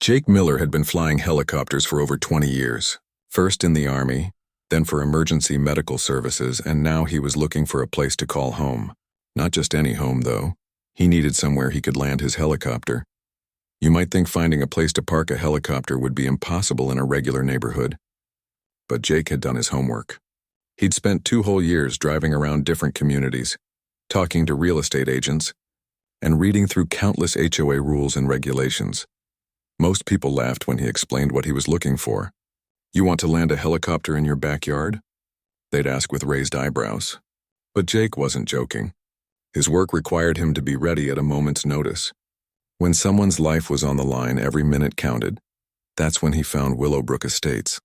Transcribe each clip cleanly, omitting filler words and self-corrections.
Jake Miller had been flying helicopters for over 20 years, first in the Army, then for emergency medical services, and now he was looking for a place to call home. Not just any home, though. He needed somewhere he could land his helicopter. You might think finding a place to park a helicopter would be impossible in a regular neighborhood. But Jake had done his homework. He'd spent 2 whole years driving around different communities, talking to real estate agents, and reading through countless HOA rules and regulations. Most people laughed when he explained what he was looking for. "You want to land a helicopter in your backyard?" They'd ask with raised eyebrows. But Jake wasn't joking. His work required him to be ready at a moment's notice. When someone's life was on the line, every minute counted. That's when he found Willowbrook Estates.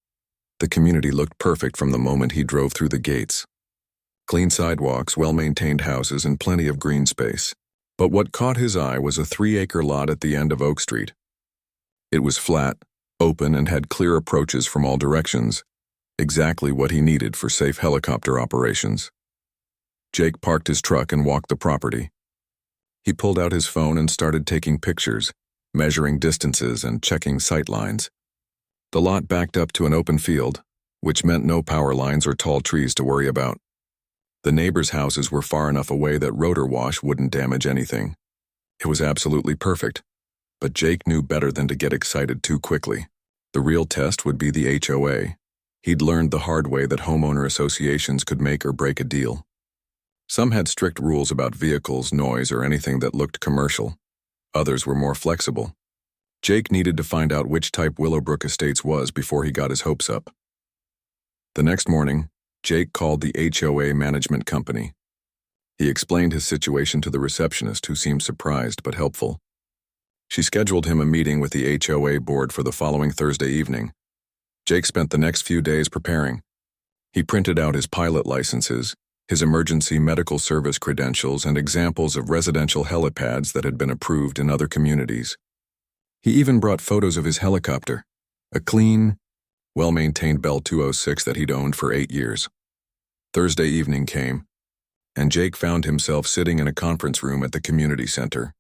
The community looked perfect from the moment he drove through the gates. Clean sidewalks, well-maintained houses, and plenty of green space. But what caught his eye was a 3-acre lot at the end of Oak Street. It was flat, open, and had clear approaches from all directions, exactly what he needed for safe helicopter operations. Jake parked his truck and walked the property. He pulled out his phone and started taking pictures, measuring distances and checking sight lines. The lot backed up to an open field, which meant no power lines or tall trees to worry about. The neighbors' houses were far enough away that rotor wash wouldn't damage anything. It was absolutely perfect. But Jake knew better than to get excited too quickly. The real test would be the HOA. He'd learned the hard way that homeowner associations could make or break a deal. Some had strict rules about vehicles, noise, or anything that looked commercial. Others were more flexible. Jake needed to find out which type Willowbrook Estates was before he got his hopes up. The next morning, Jake called the HOA management company. He explained his situation to the receptionist, who seemed surprised but helpful. She scheduled him a meeting with the HOA board for the following Thursday evening. Jake spent the next few days preparing. He printed out his pilot licenses, his emergency medical service credentials, and examples of residential helipads that had been approved in other communities. He even brought photos of his helicopter, a clean, well-maintained Bell 206 that he'd owned for 8 years. Thursday evening came, and Jake found himself sitting in a conference room at the community center.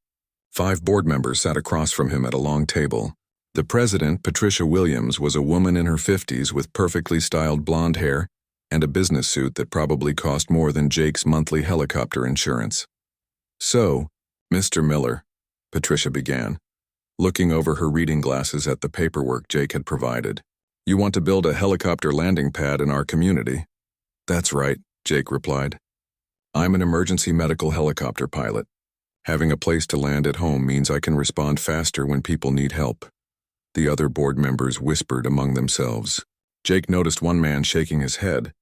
5 board members sat across from him at a long table. The president, Patricia Williams, was a woman in her 50s with perfectly styled blonde hair and a business suit that probably cost more than Jake's monthly helicopter insurance. "So, Mr. Miller," Patricia began, looking over her reading glasses at the paperwork Jake had provided. "You want to build a helicopter landing pad in our community?" "That's right," Jake replied. "I'm an emergency medical helicopter pilot. Having a place to land at home means I can respond faster when people need help." The other board members whispered among themselves. Jake noticed one man shaking his head,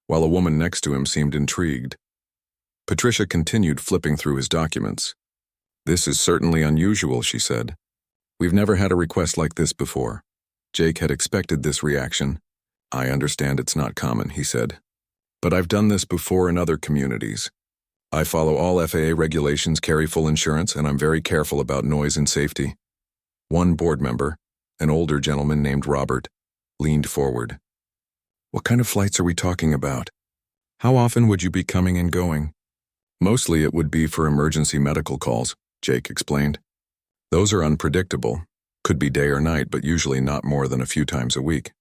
while a woman next to him seemed intrigued. Patricia continued flipping through his documents. "This is certainly unusual," she said. "We've never had a request like this before." Jake had expected this reaction. "I understand it's not common," he said. "But I've done this before in other communities. I follow all FAA regulations, carry full insurance, and I'm very careful about noise and safety." One board member, an older gentleman named Robert, leaned forward. "What kind of flights are we talking about? How often would you be coming and going?" "Mostly it would be for emergency medical calls," Jake explained. "Those are unpredictable. Could be day or night, but usually not more than a few times a week.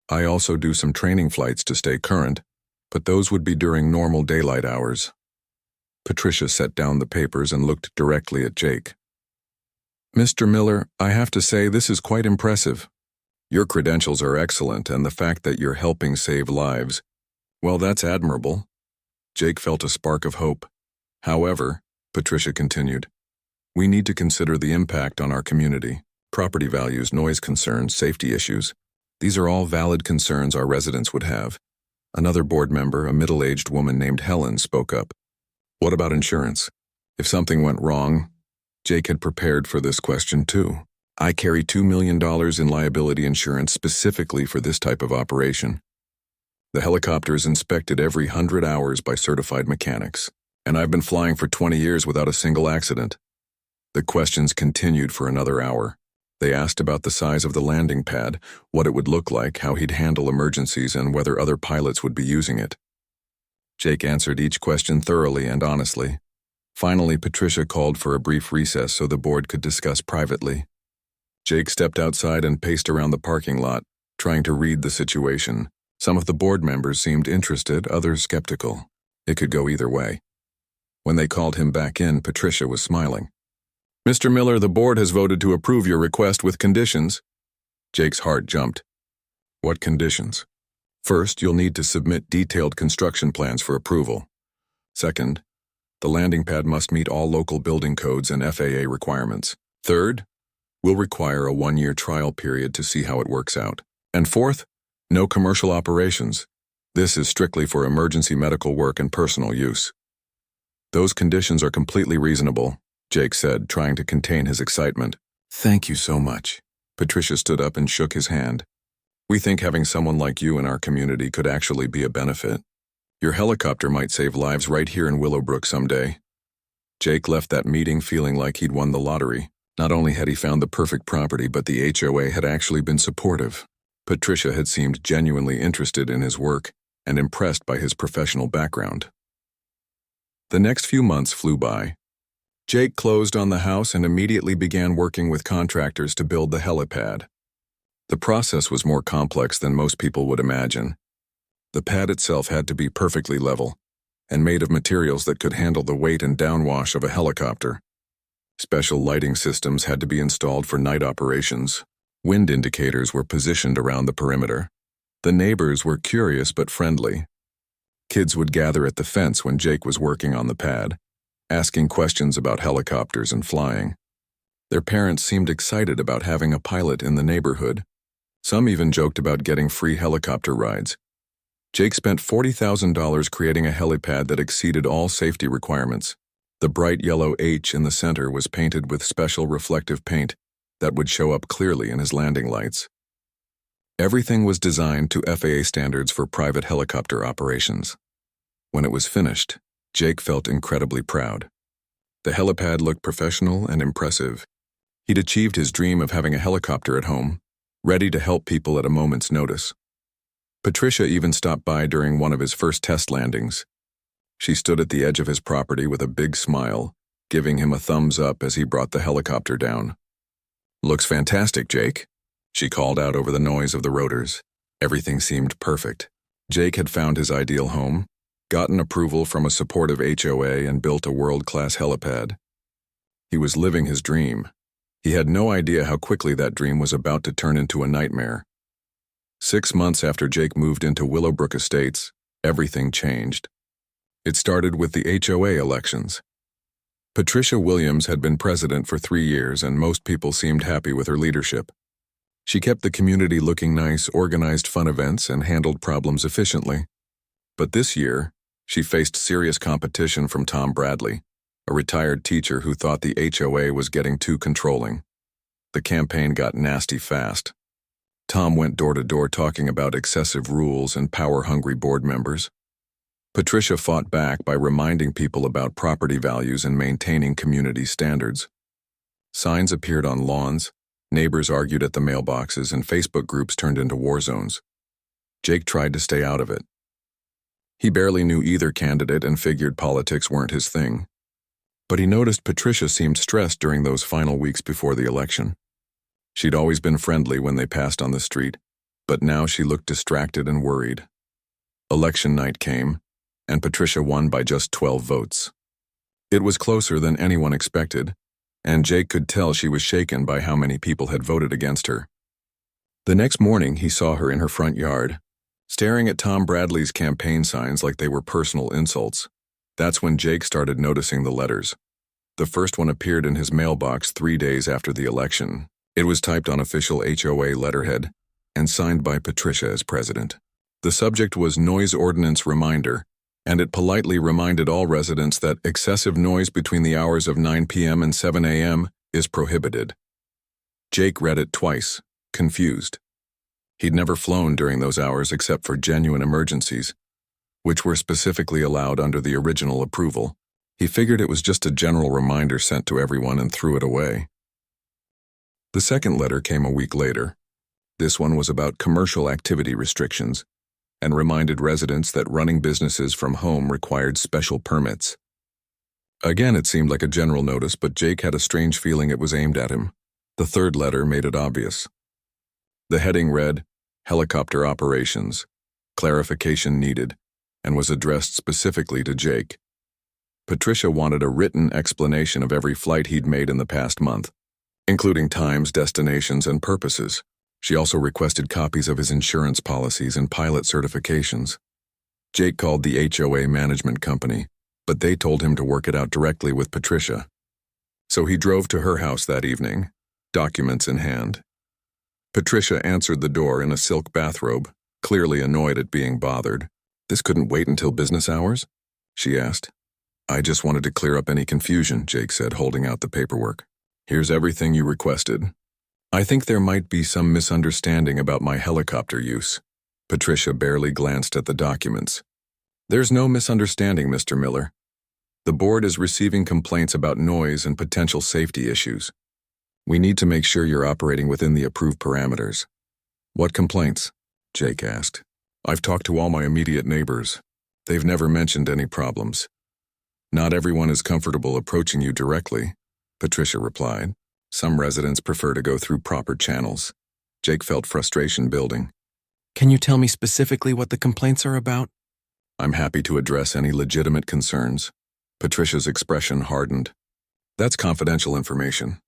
I also do some training flights to stay current, but those would be during normal daylight hours." Patricia set down the papers and looked directly at Jake. "Mr. Miller, I have to say this is quite impressive. Your credentials are excellent, and the fact that you're helping save lives, well, that's admirable." Jake felt a spark of hope. "However," Patricia continued, "we need to consider the impact on our community. Property values, noise concerns, safety issues. These are all valid concerns our residents would have." Another board member, a middle-aged woman named Helen, spoke up. "What about insurance? If something went wrong?" Jake had prepared for this question too. "I carry $2 million in liability insurance specifically for this type of operation. The helicopter is inspected every 100 hours by certified mechanics, and I've been flying for 20 years without a single accident." The questions continued for another hour. They asked about the size of the landing pad, what it would look like, how he'd handle emergencies, and whether other pilots would be using it. Jake answered each question thoroughly and honestly. Finally, Patricia called for a brief recess so the board could discuss privately. Jake stepped outside and paced around the parking lot, trying to read the situation. Some of the board members seemed interested, others skeptical. It could go either way. When they called him back in, Patricia was smiling. "Mr. Miller, the board has voted to approve your request with conditions." Jake's heart jumped. "What conditions?" "First, you'll need to submit detailed construction plans for approval. Second, the landing pad must meet all local building codes and FAA requirements. Third, we'll require a 1-year trial period to see how it works out. And fourth, no commercial operations. This is strictly for emergency medical work and personal use." "Those conditions are completely reasonable," Jake said, trying to contain his excitement. "Thank you so much." Patricia stood up and shook his hand. "We think having someone like you in our community could actually be a benefit. Your helicopter might save lives right here in Willowbrook someday." Jake left that meeting feeling like he'd won the lottery. Not only had he found the perfect property, but the HOA had actually been supportive. Patricia had seemed genuinely interested in his work and impressed by his professional background. The next few months flew by. Jake closed on the house and immediately began working with contractors to build the helipad. The process was more complex than most people would imagine. The pad itself had to be perfectly level and made of materials that could handle the weight and downwash of a helicopter. Special lighting systems had to be installed for night operations. Wind indicators were positioned around the perimeter. The neighbors were curious but friendly. Kids would gather at the fence when Jake was working on the pad, asking questions about helicopters and flying. Their parents seemed excited about having a pilot in the neighborhood. Some even joked about getting free helicopter rides. Jake spent $40,000 creating a helipad that exceeded all safety requirements. The bright yellow H in the center was painted with special reflective paint that would show up clearly in his landing lights. Everything was designed to FAA standards for private helicopter operations. When it was finished, Jake felt incredibly proud. The helipad looked professional and impressive. He'd achieved his dream of having a helicopter at home, ready to help people at a moment's notice. Patricia even stopped by during one of his first test landings. She stood at the edge of his property with a big smile, giving him a thumbs up as he brought the helicopter down. "Looks fantastic, Jake," she called out over the noise of the rotors. Everything seemed perfect. Jake had found his ideal home, gotten approval from a supportive HOA, and built a world-class helipad. He was living his dream. He had no idea how quickly that dream was about to turn into a nightmare. 6 months after Jake moved into Willowbrook Estates, everything changed. It started with the HOA elections. Patricia Williams had been president for 3 years, and most people seemed happy with her leadership. She kept the community looking nice, organized fun events, and handled problems efficiently. But this year, she faced serious competition from Tom Bradley, a retired teacher who thought the HOA was getting too controlling. The campaign got nasty fast. Tom went door to door talking about excessive rules and power-hungry board members. Patricia fought back by reminding people about property values and maintaining community standards. Signs appeared on lawns, neighbors argued at the mailboxes, and Facebook groups turned into war zones. Jake tried to stay out of it. He barely knew either candidate and figured politics weren't his thing. But he noticed Patricia seemed stressed during those final weeks before the election. She'd always been friendly when they passed on the street, but now she looked distracted and worried. Election night came, and Patricia won by just 12 votes. It was closer than anyone expected, and Jake could tell she was shaken by how many people had voted against her. The next morning, he saw her in her front yard, staring at Tom Bradley's campaign signs like they were personal insults. That's when Jake started noticing the letters. The first one appeared in his mailbox 3 days after the election. It was typed on official HOA letterhead and signed by Patricia as president. The subject was Noise Ordinance Reminder, and it politely reminded all residents that excessive noise between the hours of 9 p.m. and 7 a.m. is prohibited. Jake read it twice, confused. He'd never flown during those hours except for genuine emergencies, which were specifically allowed under the original approval. He figured it was just a general reminder sent to everyone and threw it away. The second letter came a week later. This one was about commercial activity restrictions and reminded residents that running businesses from home required special permits. Again, it seemed like a general notice, but Jake had a strange feeling it was aimed at him. The third letter made it obvious. The heading read, Helicopter Operations, Clarification Needed, and was addressed specifically to Jake. Patricia wanted a written explanation of every flight he'd made in the past month, including times, destinations, and purposes. She also requested copies of his insurance policies and pilot certifications. Jake called the HOA management company, but they told him to work it out directly with Patricia. So he drove to her house that evening, documents in hand. Patricia answered the door in a silk bathrobe, clearly annoyed at being bothered. "This couldn't wait until business hours?" she asked. "I just wanted to clear up any confusion," Jake said, holding out the paperwork. "Here's everything you requested. I think there might be some misunderstanding about my helicopter use." Patricia barely glanced at the documents. "There's no misunderstanding, Mr. Miller. The board is receiving complaints about noise and potential safety issues. We need to make sure you're operating within the approved parameters." "What complaints?" Jake asked. "I've talked to all my immediate neighbors. They've never mentioned any problems." "Not everyone is comfortable approaching you directly," Patricia replied. "Some residents prefer to go through proper channels." Jake felt frustration building. "Can you tell me specifically what the complaints are about?" "I'm happy to address any legitimate concerns." Patricia's expression hardened. "That's confidential information.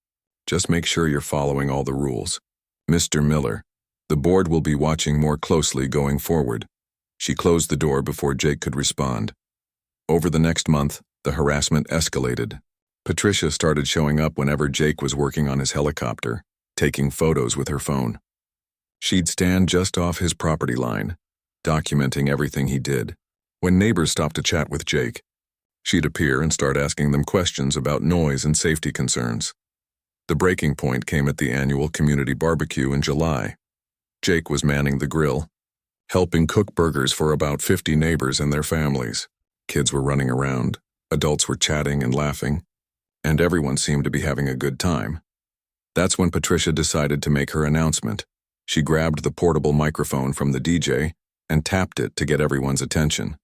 Just make sure you're following all the rules. Mr. Miller, the board will be watching more closely going forward." She closed the door before Jake could respond. Over the next month, the harassment escalated. Patricia started showing up whenever Jake was working on his helicopter, taking photos with her phone. She'd stand just off his property line, documenting everything he did. When neighbors stopped to chat with Jake, she'd appear and start asking them questions about noise and safety concerns. The breaking point came at the annual community barbecue in July. Jake was manning the grill, helping cook burgers for about 50 neighbors and their families. Kids were running around, adults were chatting and laughing, and everyone seemed to be having a good time. That's when Patricia decided to make her announcement. She grabbed the portable microphone from the DJ and tapped it to get everyone's attention.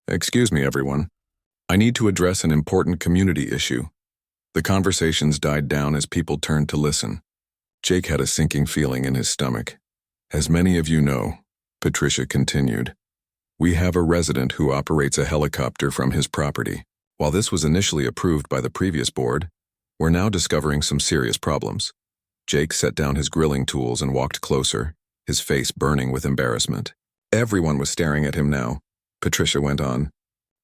"Excuse me, everyone. I need to address an important community issue." The conversations died down as people turned to listen. Jake had a sinking feeling in his stomach. "As many of you know," Patricia continued, "we have a resident who operates a helicopter from his property. While this was initially approved by the previous board, we're now discovering some serious problems." Jake set down his grilling tools and walked closer, his face burning with embarrassment. Everyone was staring at him now. Patricia went on.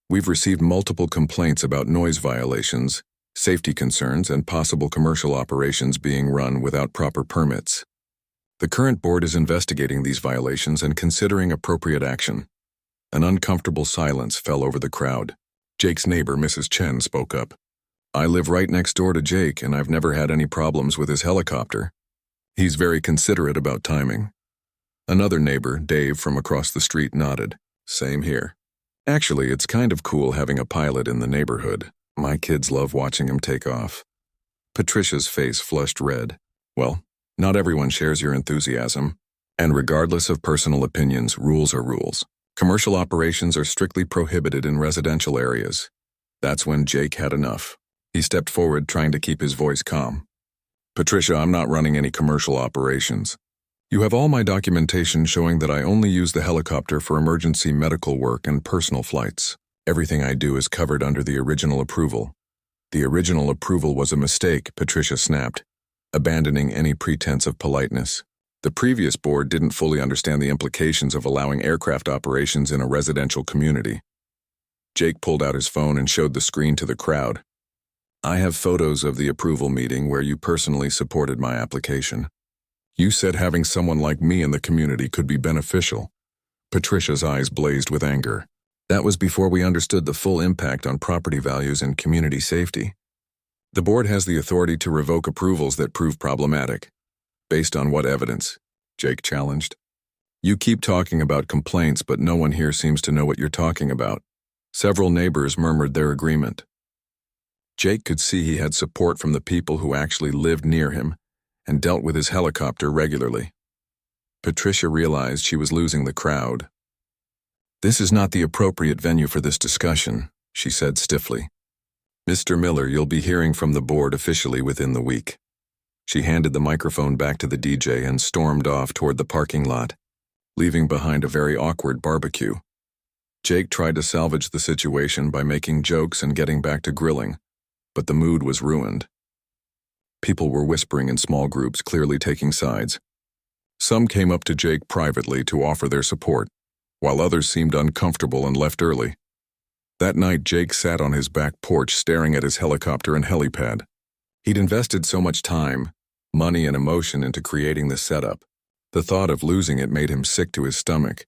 "We've received multiple complaints about noise violations, safety concerns, and possible commercial operations being run without proper permits. The current board is investigating these violations and considering appropriate action." An uncomfortable silence fell over the crowd. Jake's neighbor, Mrs. Chen, spoke up. "I live right next door to Jake, and I've never had any problems with his helicopter. He's very considerate about timing." Another neighbor, Dave, from across the street, nodded. "Same here. Actually, it's kind of cool having a pilot in the neighborhood. My kids love watching him take off." Patricia's face flushed red. "Well, not everyone shares your enthusiasm, and regardless of personal opinions, rules are rules. Commercial operations are strictly prohibited in residential areas." That's when Jake had enough. He stepped forward, trying to keep his voice calm. "Patricia, I'm not running any commercial operations. You have all my documentation showing that I only use the helicopter for emergency medical work and personal flights. Everything I do is covered under the original approval." "The original approval was a mistake," Patricia snapped, abandoning any pretense of politeness. "The previous board didn't fully understand the implications of allowing aircraft operations in a residential community." Jake pulled out his phone and showed the screen to the crowd. "I have photos of the approval meeting where you personally supported my application. You said having someone like me in the community could be beneficial." Patricia's eyes blazed with anger. "That was before we understood the full impact on property values and community safety. The board has the authority to revoke approvals that prove problematic." "Based on what evidence?" Jake challenged. "You keep talking about complaints, but no one here seems to know what you're talking about." Several neighbors murmured their agreement. Jake could see he had support from the people who actually lived near him and dealt with his helicopter regularly. Patricia realized she was losing the crowd. "This is not the appropriate venue for this discussion," she said stiffly. "Mr. Miller, you'll be hearing from the board officially within the week." She handed the microphone back to the DJ and stormed off toward the parking lot, leaving behind a very awkward barbecue. Jake tried to salvage the situation by making jokes and getting back to grilling, but the mood was ruined. People were whispering in small groups, clearly taking sides. Some came up to Jake privately to offer their support, while others seemed uncomfortable and left early. That night, Jake sat on his back porch staring at his helicopter and helipad. He'd invested so much time, money, and emotion into creating this setup. The thought of losing it made him sick to his stomach,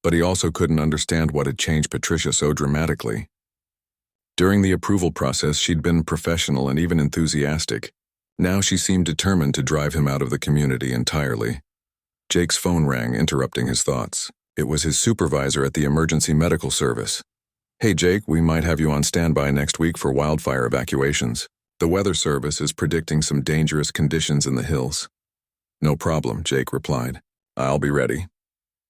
but he also couldn't understand what had changed Patricia so dramatically. During the approval process, she'd been professional and even enthusiastic. Now she seemed determined to drive him out of the community entirely. Jake's phone rang, interrupting his thoughts. It was his supervisor at the emergency medical service. "Hey Jake, we might have you on standby next week for wildfire evacuations. The weather service is predicting some dangerous conditions in the hills." "No problem," Jake replied. "I'll be ready."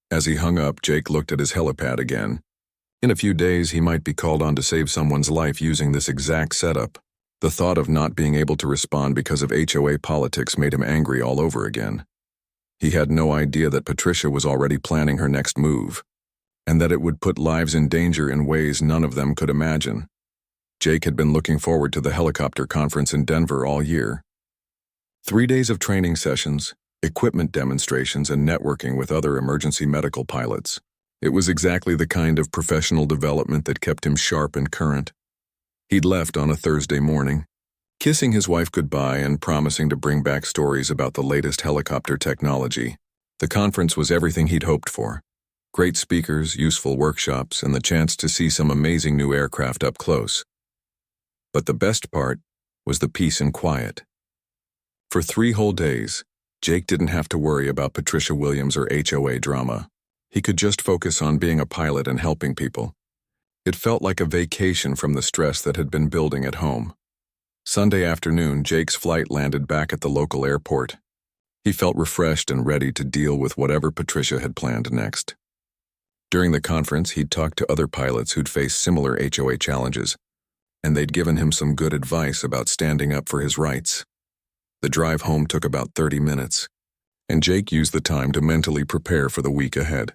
As he hung up, Jake looked at his helipad again. In a few days, he might be called on to save someone's life using this exact setup. The thought of not being able to respond because of HOA politics made him angry all over again. He had no idea that Patricia was already planning her next move, and that it would put lives in danger in ways none of them could imagine. Jake had been looking forward to the helicopter conference in Denver all year. 3 days of training sessions, equipment demonstrations, and networking with other emergency medical pilots. It was exactly the kind of professional development that kept him sharp and current. He'd left on a Thursday morning, kissing his wife goodbye and promising to bring back stories about the latest helicopter technology. The conference was everything he'd hoped for. Great speakers, useful workshops, and the chance to see some amazing new aircraft up close. But the best part was the peace and quiet. For 3 whole days, Jake didn't have to worry about Patricia Williams or HOA drama. He could just focus on being a pilot and helping people. It felt like a vacation from the stress that had been building at home. Sunday afternoon, Jake's flight landed back at the local airport. He felt refreshed and ready to deal with whatever Patricia had planned next. During the conference, he'd talked to other pilots who'd faced similar HOA challenges, and they'd given him some good advice about standing up for his rights. The drive home took about 30 minutes, and Jake used the time to mentally prepare for the week ahead.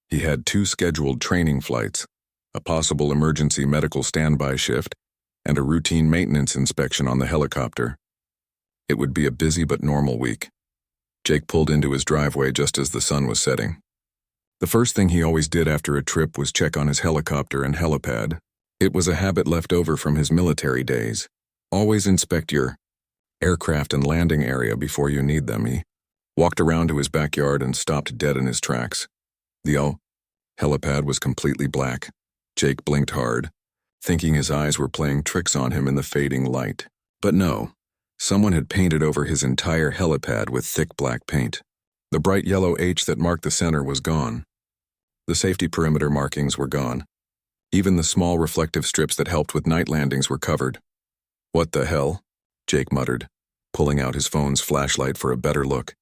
He had 2 scheduled training flights, a possible emergency medical standby shift, and a routine maintenance inspection on the helicopter. It would be a busy but normal week. Jake pulled into his driveway just as the sun was setting. The first thing he always did after a trip was check on his helicopter and helipad. It was a habit left over from his military days. Always inspect your aircraft and landing area before you need them. He walked around to his backyard and stopped dead in his tracks. The helipad was completely black. Jake blinked hard, thinking his eyes were playing tricks on him in the fading light. But no, someone had painted over his entire helipad with thick black paint. The bright yellow H that marked the center was gone. The safety perimeter markings were gone. Even the small reflective strips that helped with night landings were covered. "What the hell?" Jake muttered, pulling out his phone's flashlight for a better look.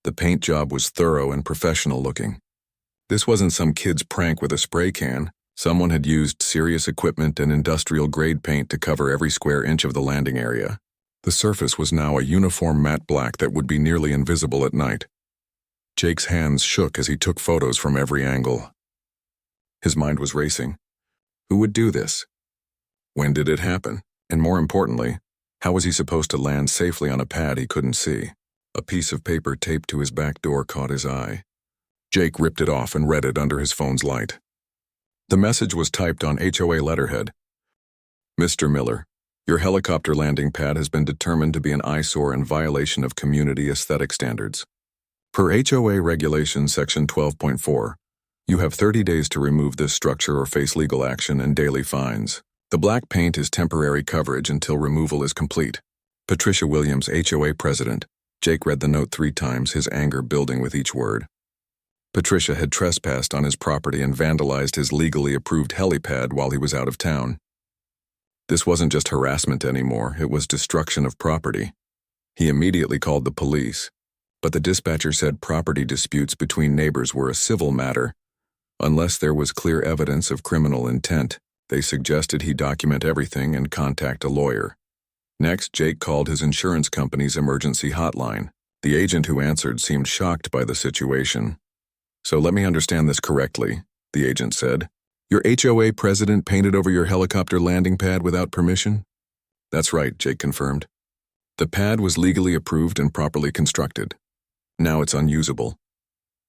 The paint job was thorough and professional looking. This wasn't some kid's prank with a spray can. Someone had used serious equipment and industrial-grade paint to cover every square inch of the landing area. The surface was now a uniform matte black that would be nearly invisible at night. Jake's hands shook as he took photos from every angle. His mind was racing. Who would do this? When did it happen? And more importantly, how was he supposed to land safely on a pad he couldn't see? A piece of paper taped to his back door caught his eye. Jake ripped it off and read it under his phone's light. The message was typed on HOA letterhead. "Mr. Miller, your helicopter landing pad has been determined to be an eyesore in violation of community aesthetic standards. Per HOA Regulation Section 12.4, you have 30 days to remove this structure or face legal action and daily fines. The black paint is temporary coverage until removal is complete. Patricia Williams, HOA President." Jake read the note 3 times, his anger building with each word. Patricia had trespassed on his property and vandalized his legally approved helipad while he was out of town. This wasn't just harassment anymore, it was destruction of property. He immediately called the police, but the dispatcher said property disputes between neighbors were a civil matter. Unless there was clear evidence of criminal intent, they suggested he document everything and contact a lawyer. Next, Jake called his insurance company's emergency hotline. The agent who answered seemed shocked by the situation. "So let me understand this correctly," the agent said. "Your HOA president painted over your helicopter landing pad without permission?" "That's right," Jake confirmed. "The pad was legally approved and properly constructed. Now it's unusable.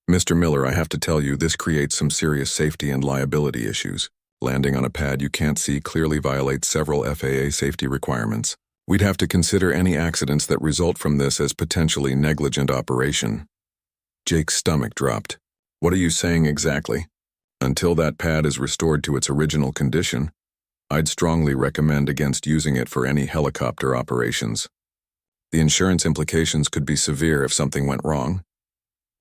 Mr. Miller, I have to tell you, this creates some serious safety and liability issues. Landing on a pad you can't see clearly violates several FAA safety requirements. We'd have to consider any accidents that result from this as potentially negligent operation." Jake's stomach dropped. "What are you saying exactly?" "Until that pad is restored to its original condition, I'd strongly recommend against using it for any helicopter operations. The insurance implications could be severe if something went wrong."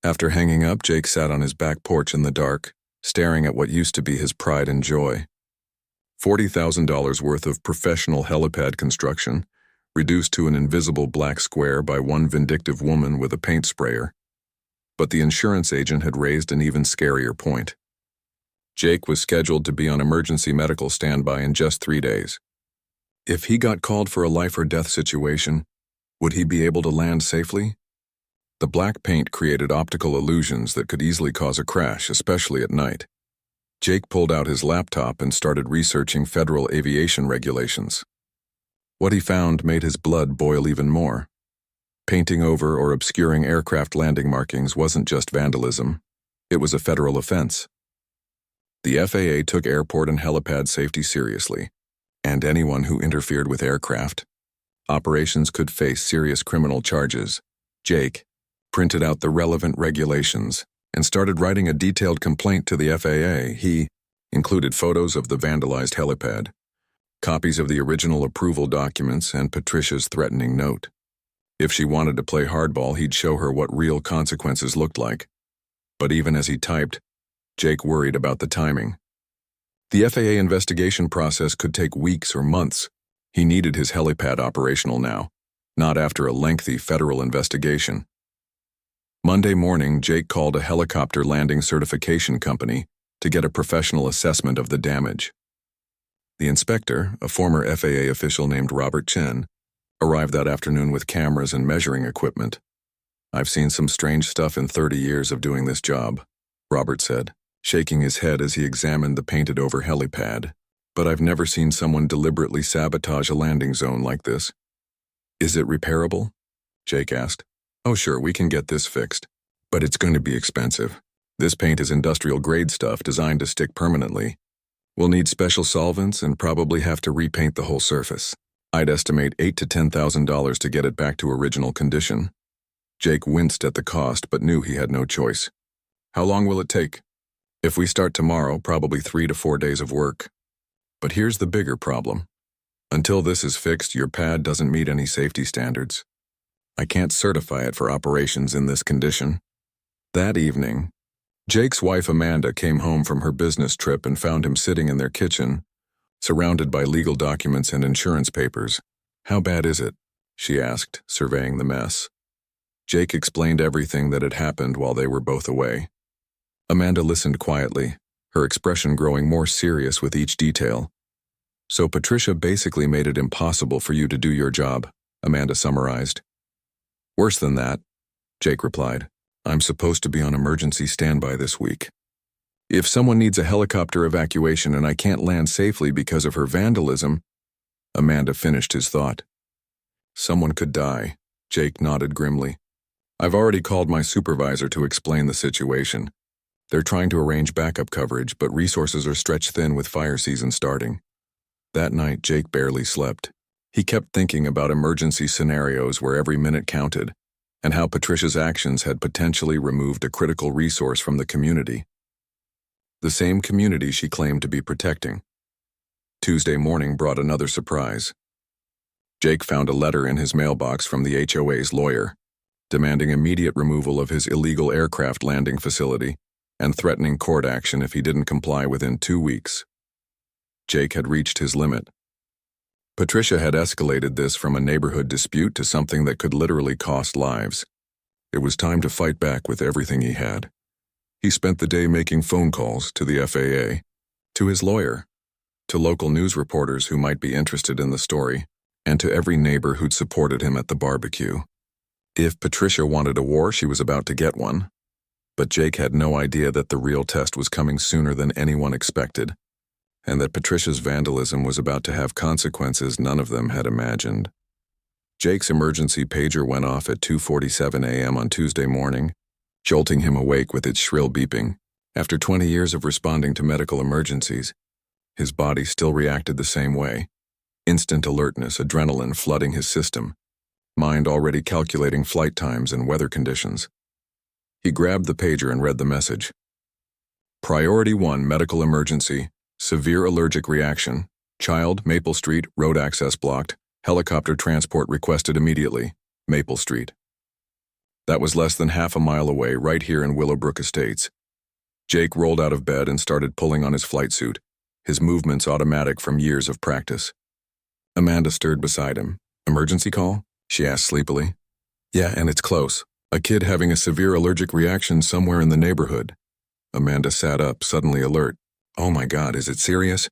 After hanging up, Jake sat on his back porch in the dark, staring at what used to be his pride and joy. $40,000 worth of professional helipad construction, reduced to an invisible black square by one vindictive woman with a paint sprayer. But the insurance agent had raised an even scarier point. Jake was scheduled to be on emergency medical standby in just 3 days. If he got called for a life or death situation, would he be able to land safely? The black paint created optical illusions that could easily cause a crash, especially at night. Jake pulled out his laptop and started researching federal aviation regulations. What he found made his blood boil even more. Painting over or obscuring aircraft landing markings wasn't just vandalism, it was a federal offense. The FAA took airport and helipad safety seriously, and anyone who interfered with aircraft operations could face serious criminal charges. Jake printed out the relevant regulations and started writing a detailed complaint to the FAA. He included photos of the vandalized helipad, copies of the original approval documents, and Patricia's threatening note. If she wanted to play hardball, he'd show her what real consequences looked like. But even as he typed, Jake worried about the timing. The FAA investigation process could take weeks or months. He needed his helipad operational now, not after a lengthy federal investigation. Monday morning, Jake called a helicopter landing certification company to get a professional assessment of the damage. The inspector, a former FAA official named Robert Chen, arrived that afternoon with cameras and measuring equipment. "I've seen some strange stuff in 30 years of doing this job," Robert said, shaking his head as he examined the painted-over helipad. "But I've never seen someone deliberately sabotage a landing zone like this." "Is it repairable?" Jake asked. "Oh sure, we can get this fixed. But it's going to be expensive. This paint is industrial-grade stuff designed to stick permanently. We'll need special solvents and probably have to repaint the whole surface. I'd estimate $8,000 to $10,000 to get it back to original condition." Jake winced at the cost but knew he had no choice. "How long will it take?" "If we start tomorrow, probably 3 to 4 days of work. But here's the bigger problem. Until this is fixed, your pad doesn't meet any safety standards. I can't certify it for operations in this condition." That evening, Jake's wife Amanda came home from her business trip and found him sitting in their kitchen, surrounded by legal documents and insurance papers. "How bad is it?" she asked, surveying the mess. Jake explained everything that had happened while they were both away. Amanda listened quietly, her expression growing more serious with each detail. "So Patricia basically made it impossible for you to do your job," Amanda summarized. "Worse than that," Jake replied. "I'm supposed to be on emergency standby this week. If someone needs a helicopter evacuation and I can't land safely because of her vandalism," Amanda finished his thought. "Someone could die," Jake nodded grimly. "I've already called my supervisor to explain the situation. They're trying to arrange backup coverage, but resources are stretched thin with fire season starting." That night, Jake barely slept. He kept thinking about emergency scenarios where every minute counted, and how Patricia's actions had potentially removed a critical resource from the community. The same community she claimed to be protecting. Tuesday morning brought another surprise. Jake found a letter in his mailbox from the HOA's lawyer, demanding immediate removal of his illegal aircraft landing facility and threatening court action if he didn't comply within 2 weeks. Jake had reached his limit. Patricia had escalated this from a neighborhood dispute to something that could literally cost lives. It was time to fight back with everything he had. He spent the day making phone calls to the FAA, to his lawyer, to local news reporters who might be interested in the story, and to every neighbor who'd supported him at the barbecue. If Patricia wanted a war, she was about to get one. But Jake had no idea that the real test was coming sooner than anyone expected, and that Patricia's vandalism was about to have consequences none of them had imagined. Jake's emergency pager went off at 2:47 a.m. on Tuesday morning, jolting him awake with its shrill beeping. After 20 years of responding to medical emergencies, his body still reacted the same way. Instant alertness, adrenaline flooding his system, mind already calculating flight times and weather conditions. He grabbed the pager and read the message. Priority 1, medical emergency, severe allergic reaction, child, Maple Street, road access blocked, helicopter transport requested immediately, Maple Street. That was less than half a mile away, right here in Willowbrook Estates. Jake rolled out of bed and started pulling on his flight suit, his movements automatic from years of practice. Amanda stirred beside him. Emergency call? She asked sleepily. Yeah, and it's close. A kid having a severe allergic reaction somewhere in the neighborhood. Amanda sat up, suddenly alert. Oh my God, is it serious?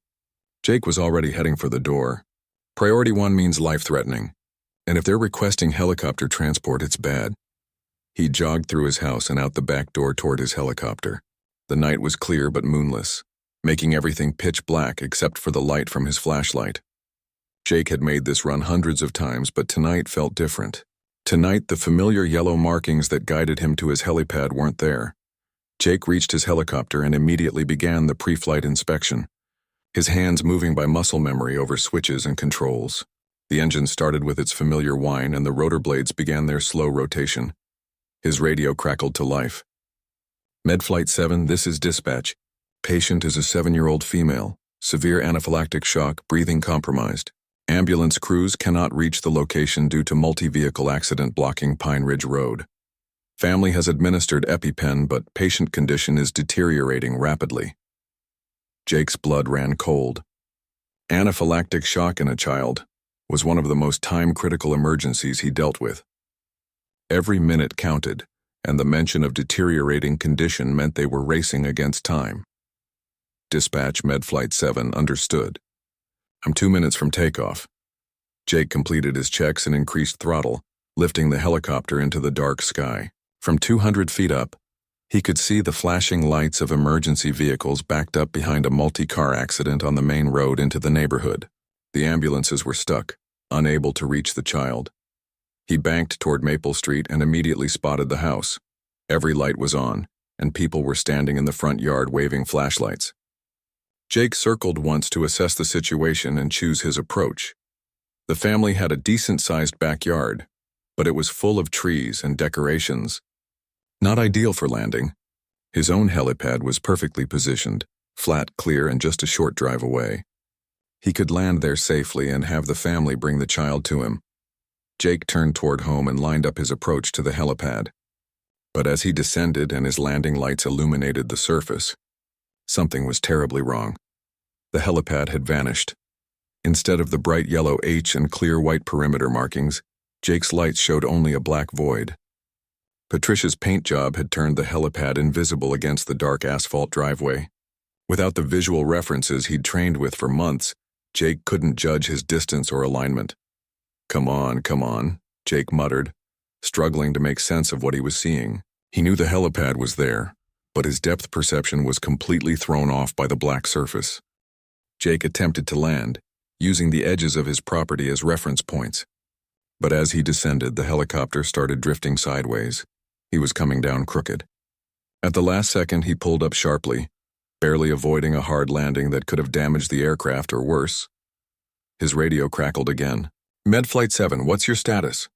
Jake was already heading for the door. Priority 1 means life-threatening. And if they're requesting helicopter transport, it's bad. He jogged through his house and out the back door toward his helicopter. The night was clear but moonless, making everything pitch black except for the light from his flashlight. Jake had made this run hundreds of times, but tonight felt different. Tonight, the familiar yellow markings that guided him to his helipad weren't there. Jake reached his helicopter and immediately began the pre-flight inspection, his hands moving by muscle memory over switches and controls. The engine started with its familiar whine and the rotor blades began their slow rotation. His radio crackled to life. Medflight 7, this is dispatch. Patient is a 7-year-old female, severe anaphylactic shock, breathing compromised. Ambulance crews cannot reach the location due to multi-vehicle accident blocking Pine Ridge Road. Family has administered EpiPen, but patient condition is deteriorating rapidly. Jake's blood ran cold. Anaphylactic shock in a child was one of the most time-critical emergencies he dealt with. Every minute counted, and the mention of deteriorating condition meant they were racing against time. Dispatch Medflight 7 understood. I'm 2 minutes from takeoff. Jake completed his checks and increased throttle, lifting the helicopter into the dark sky. From 200 feet up, he could see the flashing lights of emergency vehicles backed up behind a multi-car accident on the main road into the neighborhood. The ambulances were stuck, unable to reach the child. He banked toward Maple Street and immediately spotted the house. Every light was on, and people were standing in the front yard waving flashlights. Jake circled once to assess the situation and choose his approach. The family had a decent-sized backyard, but it was full of trees and decorations. Not ideal for landing. His own helipad was perfectly positioned, flat, clear, and just a short drive away. He could land there safely and have the family bring the child to him. Jake turned toward home and lined up his approach to the helipad. But as he descended and his landing lights illuminated the surface, something was terribly wrong. The helipad had vanished. Instead of the bright yellow H and clear white perimeter markings, Jake's lights showed only a black void. Patricia's paint job had turned the helipad invisible against the dark asphalt driveway. Without the visual references he'd trained with for months, Jake couldn't judge his distance or alignment. Come on, Jake muttered, struggling to make sense of what he was seeing. He knew the helipad was there, but his depth perception was completely thrown off by the black surface. Jake attempted to land, using the edges of his property as reference points. But as he descended, the helicopter started drifting sideways. He was coming down crooked. At the last second, he pulled up sharply, barely avoiding a hard landing that could have damaged the aircraft or worse. His radio crackled again. Medflight 7, what's your status?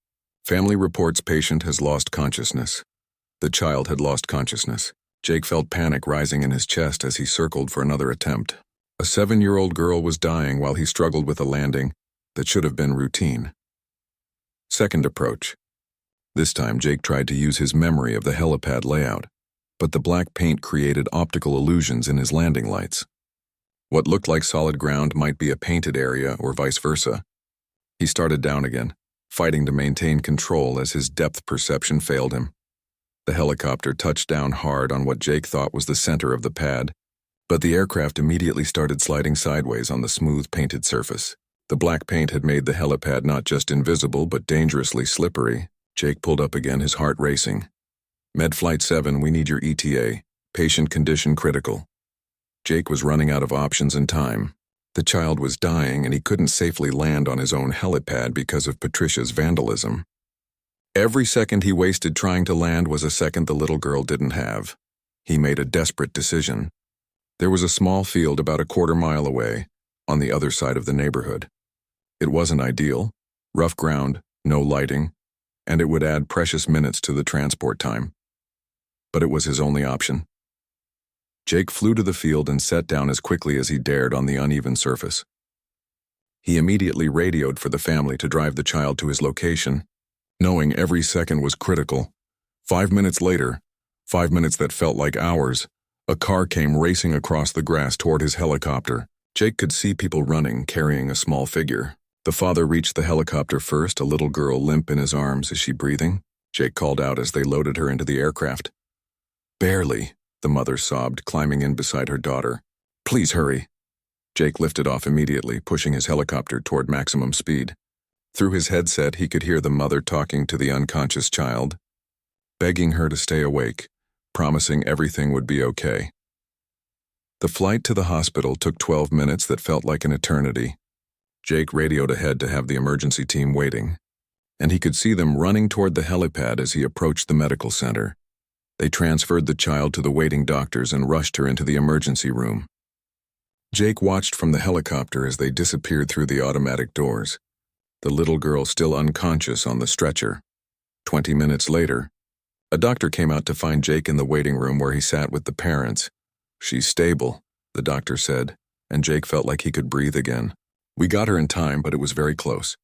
Family reports patient has lost consciousness. The child had lost consciousness. Jake felt panic rising in his chest as he circled for another attempt. A 7-year-old girl was dying while he struggled with a landing that should have been routine. Second approach. This time, Jake tried to use his memory of the helipad layout, but the black paint created optical illusions in his landing lights. What looked like solid ground might be a painted area or vice versa. He started down again, fighting to maintain control as his depth perception failed him. The helicopter touched down hard on what Jake thought was the center of the pad, but the aircraft immediately started sliding sideways on the smooth painted surface. The black paint had made the helipad not just invisible but dangerously slippery. Jake pulled up again, his heart racing. Med Flight 7, we need your ETA. Patient condition critical. Jake was running out of options and time. The child was dying and he couldn't safely land on his own helipad because of Patricia's vandalism. Every second he wasted trying to land was a second the little girl didn't have. He made a desperate decision. There was a small field about a quarter-mile away, on the other side of the neighborhood. It wasn't ideal, rough ground, no lighting, and it would add precious minutes to the transport time. But it was his only option. Jake flew to the field and sat down as quickly as he dared on the uneven surface. He immediately radioed for the family to drive the child to his location, knowing every second was critical. 5 minutes later, 5 minutes that felt like hours, a car came racing across the grass toward his helicopter. Jake could see people running, carrying a small figure. The father reached the helicopter first, a little girl limp in his arms. Is she breathing? Jake called out as they loaded her into the aircraft. Barely, the mother sobbed, climbing in beside her daughter. Please hurry. Jake lifted off immediately, pushing his helicopter toward maximum speed. Through his headset, he could hear the mother talking to the unconscious child, begging her to stay awake, promising everything would be okay. The flight to the hospital took 12 minutes that felt like an eternity. Jake radioed ahead to have the emergency team waiting, and he could see them running toward the helipad as he approached the medical center. They transferred the child to the waiting doctors and rushed her into the emergency room. Jake watched from the helicopter as they disappeared through the automatic doors, the little girl still unconscious on the stretcher. 20 minutes later, a doctor came out to find Jake in the waiting room where he sat with the parents. She's stable, the doctor said, and Jake felt like he could breathe again. We got her in time, but it was very close.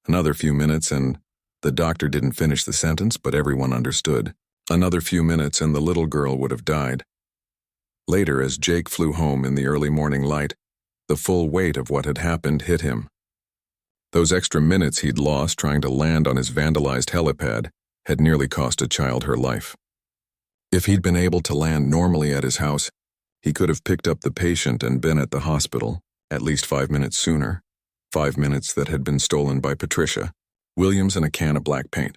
Another few minutes and the doctor didn't finish the sentence, but everyone understood. Another few minutes and the little girl would have died. Later, as Jake flew home in the early morning light, the full weight of what had happened hit him. Those extra minutes he'd lost trying to land on his vandalized helipad had nearly cost a child her life. If he'd been able to land normally at his house, he could have picked up the patient and been at the hospital at least 5 minutes sooner, 5 minutes that had been stolen by Patricia, Williams, and a can of black paint.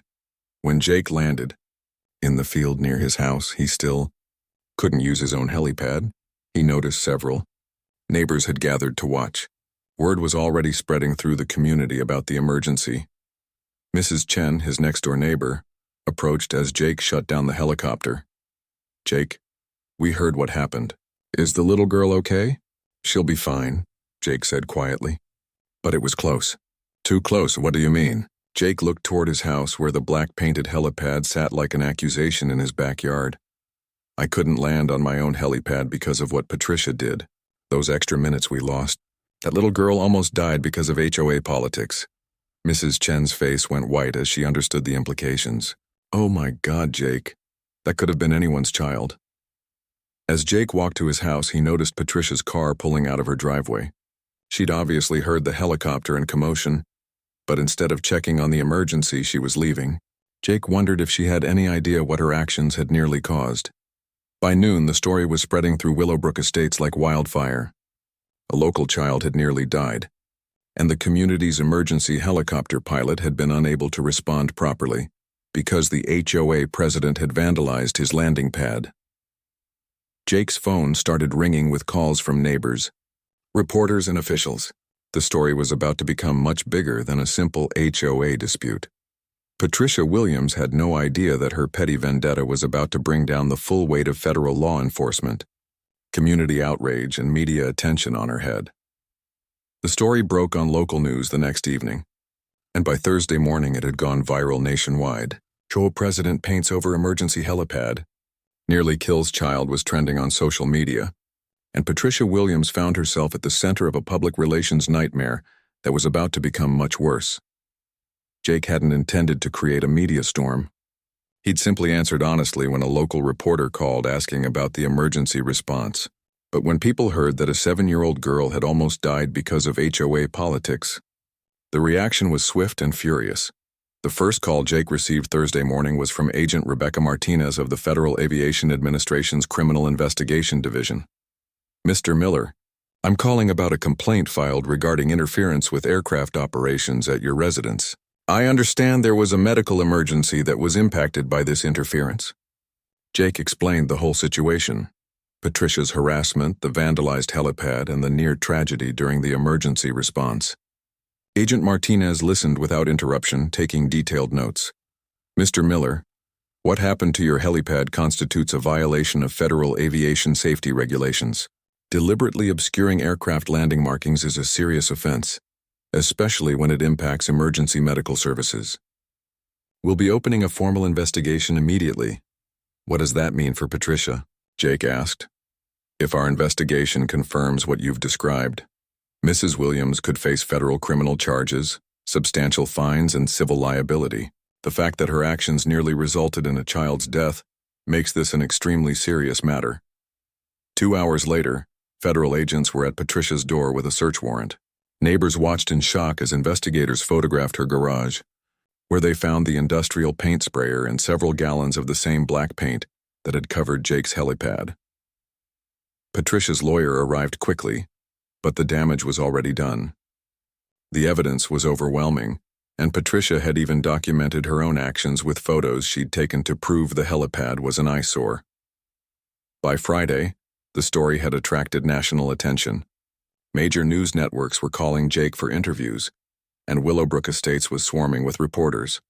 When Jake landed in the field near his house, he still couldn't use his own helipad. He noticed several neighbors had gathered to watch. Word was already spreading through the community about the emergency. Mrs. Chen, his next-door neighbor, approached as Jake shut down the helicopter. Jake, we heard what happened. Is the little girl okay? She'll be fine, Jake said quietly. But it was close. Too close, what do you mean? Jake looked toward his house where the black-painted helipad sat like an accusation in his backyard. I couldn't land on my own helipad because of what Patricia did. Those extra minutes we lost. That little girl almost died because of HOA politics. Mrs. Chen's face went white as she understood the implications. Oh my God, Jake. That could have been anyone's child. As Jake walked to his house, he noticed Patricia's car pulling out of her driveway. She'd obviously heard the helicopter and commotion, but instead of checking on the emergency, she was leaving. Jake wondered if she had any idea what her actions had nearly caused. By noon, the story was spreading through Willowbrook Estates like wildfire. A local child had nearly died, and the community's emergency helicopter pilot had been unable to respond properly because the HOA president had vandalized his landing pad. Jake's phone started ringing with calls from neighbors, reporters, and officials. The story was about to become much bigger than a simple HOA dispute. Patricia Williams had no idea that her petty vendetta was about to bring down the full weight of federal law enforcement, community outrage, and media attention on her head. The story broke on local news the next evening, and by Thursday morning it had gone viral nationwide. HOA president paints over emergency helipad. Nearly kills child was trending on social media, and Patricia Williams found herself at the center of a public relations nightmare that was about to become much worse. Jake hadn't intended to create a media storm. He'd simply answered honestly when a local reporter called asking about the emergency response. But when people heard that a 7-year-old girl had almost died because of HOA politics, the reaction was swift and furious. The first call Jake received Thursday morning was from Agent Rebecca Martinez of the Federal Aviation Administration's Criminal Investigation Division. Mr. Miller, I'm calling about a complaint filed regarding interference with aircraft operations at your residence. I understand there was a medical emergency that was impacted by this interference. Jake explained the whole situation. Patricia's harassment, the vandalized helipad, and the near tragedy during the emergency response. Agent Martinez listened without interruption, taking detailed notes. Mr. Miller, what happened to your helipad constitutes a violation of federal aviation safety regulations. Deliberately obscuring aircraft landing markings is a serious offense, especially when it impacts emergency medical services. We'll be opening a formal investigation immediately. What does that mean for Patricia? Jake asked. If our investigation confirms what you've described, Mrs. Williams could face federal criminal charges, substantial fines, and civil liability. The fact that her actions nearly resulted in a child's death makes this an extremely serious matter. 2 hours later, federal agents were at Patricia's door with a search warrant. Neighbors watched in shock as investigators photographed her garage, where they found the industrial paint sprayer and several gallons of the same black paint that had covered Jake's helipad. Patricia's lawyer arrived quickly, but the damage was already done. The evidence was overwhelming, and Patricia had even documented her own actions with photos she'd taken to prove the helipad was an eyesore. By Friday, the story had attracted national attention. Major news networks were calling Jake for interviews, and Willowbrook Estates was swarming with reporters.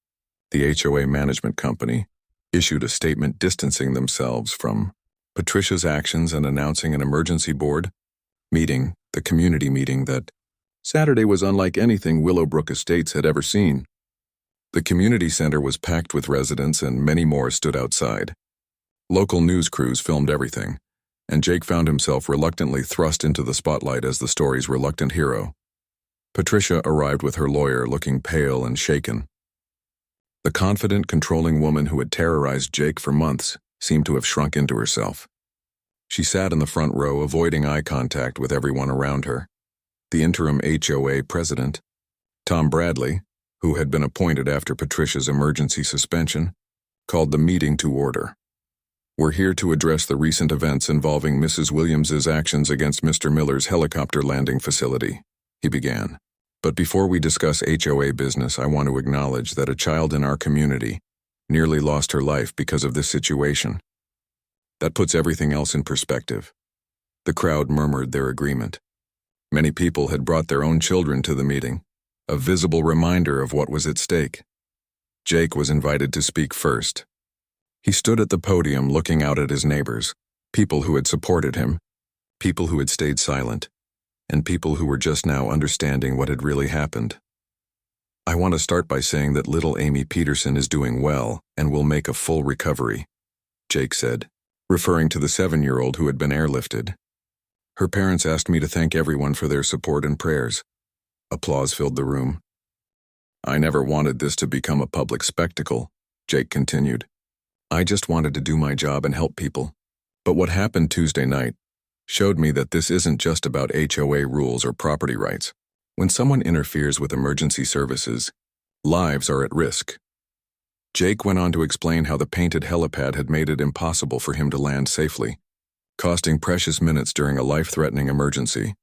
The HOA management company issued a statement distancing themselves from Patricia's actions and announcing an emergency board meeting, the community meeting that Saturday was unlike anything Willowbrook Estates had ever seen. The community center was packed with residents and many more stood outside. Local news crews filmed everything, and Jake found himself reluctantly thrust into the spotlight as the story's reluctant hero. Patricia arrived with her lawyer looking pale and shaken. The confident, controlling woman who had terrorized Jake for months seemed to have shrunk into herself. She sat in the front row, avoiding eye contact with everyone around her. The interim HOA president, Tom Bradley, who had been appointed after Patricia's emergency suspension, called the meeting to order. We're here to address the recent events involving Mrs. Williams's actions against Mr. Miller's helicopter landing facility, he began. But before we discuss HOA business, I want to acknowledge that a child in our community nearly lost her life because of this situation. That puts everything else in perspective. The crowd murmured their agreement. Many people had brought their own children to the meeting, a visible reminder of what was at stake. Jake was invited to speak first. He stood at the podium looking out at his neighbors, people who had supported him, people who had stayed silent, and people who were just now understanding what had really happened. I want to start by saying that little Amy Peterson is doing well and will make a full recovery, Jake said, referring to the 7-year-old who had been airlifted. Her parents asked me to thank everyone for their support and prayers. Applause filled the room. I never wanted this to become a public spectacle, Jake continued. I just wanted to do my job and help people. But what happened Tuesday night showed me that this isn't just about HOA rules or property rights. When someone interferes with emergency services, lives are at risk. Jake went on to explain how the painted helipad had made it impossible for him to land safely, costing precious minutes during a life-threatening emergency.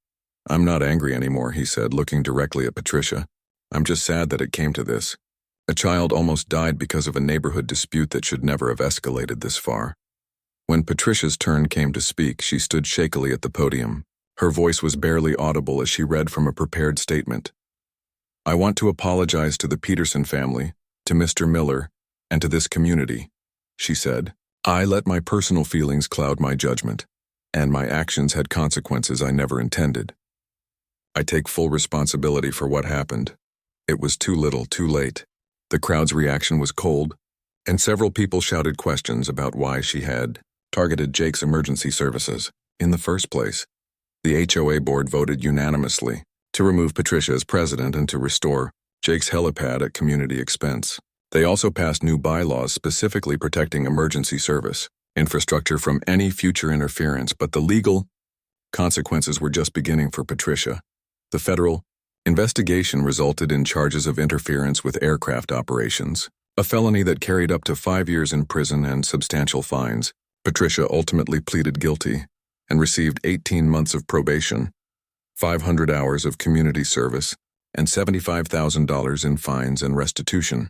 I'm not angry anymore, he said, looking directly at Patricia. I'm just sad that it came to this. A child almost died because of a neighborhood dispute that should never have escalated this far. When Patricia's turn came to speak, she stood shakily at the podium. Her voice was barely audible as she read from a prepared statement. I want to apologize to the Peterson family, to Mr. Miller, and to this community, she said. I let my personal feelings cloud my judgment, and my actions had consequences I never intended. I take full responsibility for what happened. It was too little, too late. The crowd's reaction was cold, and several people shouted questions about why she had targeted Jake's emergency services in the first place. The HOA board voted unanimously to remove Patricia as president and to restore Jake's helipad at community expense. They also passed new bylaws specifically protecting emergency service infrastructure from any future interference, but the legal consequences were just beginning for Patricia. The federal investigation resulted in charges of interference with aircraft operations, a felony that carried up to 5 years in prison and substantial fines. Patricia ultimately pleaded guilty and received 18 months of probation, 500 hours of community service, and $75,000 in fines and restitution.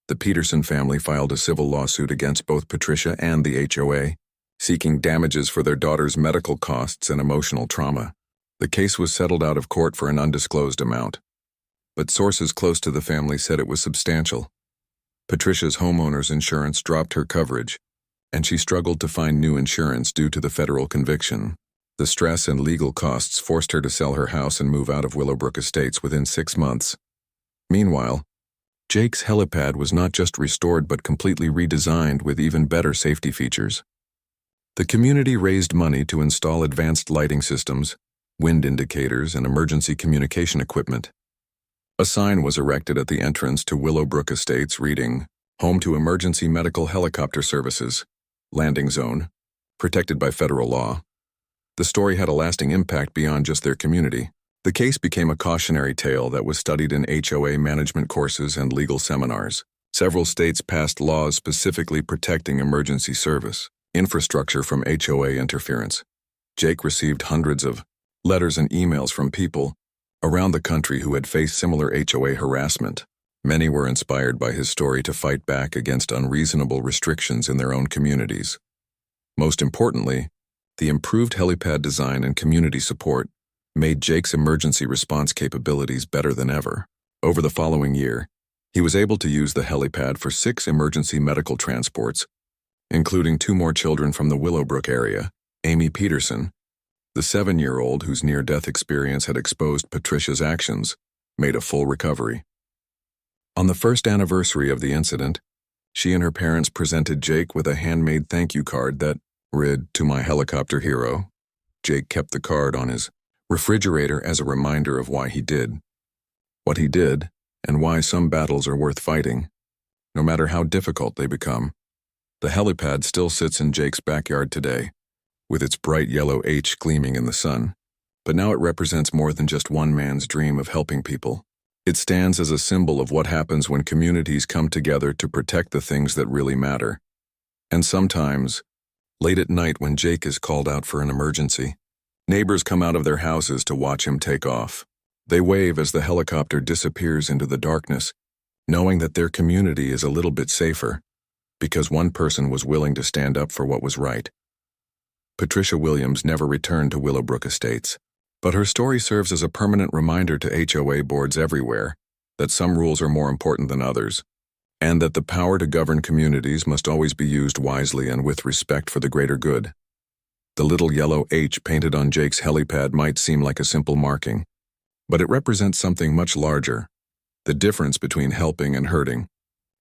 The Peterson family filed a civil lawsuit against both Patricia and the HOA, seeking damages for their daughter's medical costs and emotional trauma. The case was settled out of court for an undisclosed amount, but sources close to the family said it was substantial. Patricia's homeowner's insurance dropped her coverage, and she struggled to find new insurance due to the federal conviction. The stress and legal costs forced her to sell her house and move out of Willowbrook Estates within 6 months. Meanwhile, Jake's helipad was not just restored but completely redesigned with even better safety features. The community raised money to install advanced lighting systems, wind indicators, and emergency communication equipment. A sign was erected at the entrance to Willowbrook Estates reading, "Home to Emergency Medical Helicopter Services, Landing Zone, protected by federal law." The story had a lasting impact beyond just their community. The case became a cautionary tale that was studied in HOA management courses and legal seminars. Several states passed laws specifically protecting emergency service infrastructure from HOA interference. Jake received hundreds of letters and emails from people around the country who had faced similar HOA harassment. Many were inspired by his story to fight back against unreasonable restrictions in their own communities. Most importantly, the improved helipad design and community support made Jake's emergency response capabilities better than ever. Over the following year, he was able to use the helipad for 6 emergency medical transports, including 2 more children from the Willowbrook area. Amy Peterson, the 7-year-old whose near-death experience had exposed Patricia's actions, made a full recovery. On the first anniversary of the incident, she and her parents presented Jake with a handmade thank you card that read, "To my helicopter hero." Jake kept the card on his refrigerator as a reminder of why he did what he did and why some battles are worth fighting, no matter how difficult they become. The helipad still sits in Jake's backyard today, with its bright yellow H gleaming in the sun, but now it represents more than just one man's dream of helping people. It stands as a symbol of what happens when communities come together to protect the things that really matter. And sometimes, late at night when Jake is called out for an emergency, neighbors come out of their houses to watch him take off. They wave as the helicopter disappears into the darkness, knowing that their community is a little bit safer, because one person was willing to stand up for what was right. Patricia Williams never returned to Willowbrook Estates, but her story serves as a permanent reminder to HOA boards everywhere that some rules are more important than others, and that the power to govern communities must always be used wisely and with respect for the greater good. The little yellow H painted on Jake's helipad might seem like a simple marking, but it represents something much larger: the difference between helping and hurting,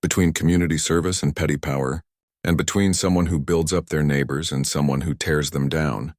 between community service and petty power, and between someone who builds up their neighbors and someone who tears them down.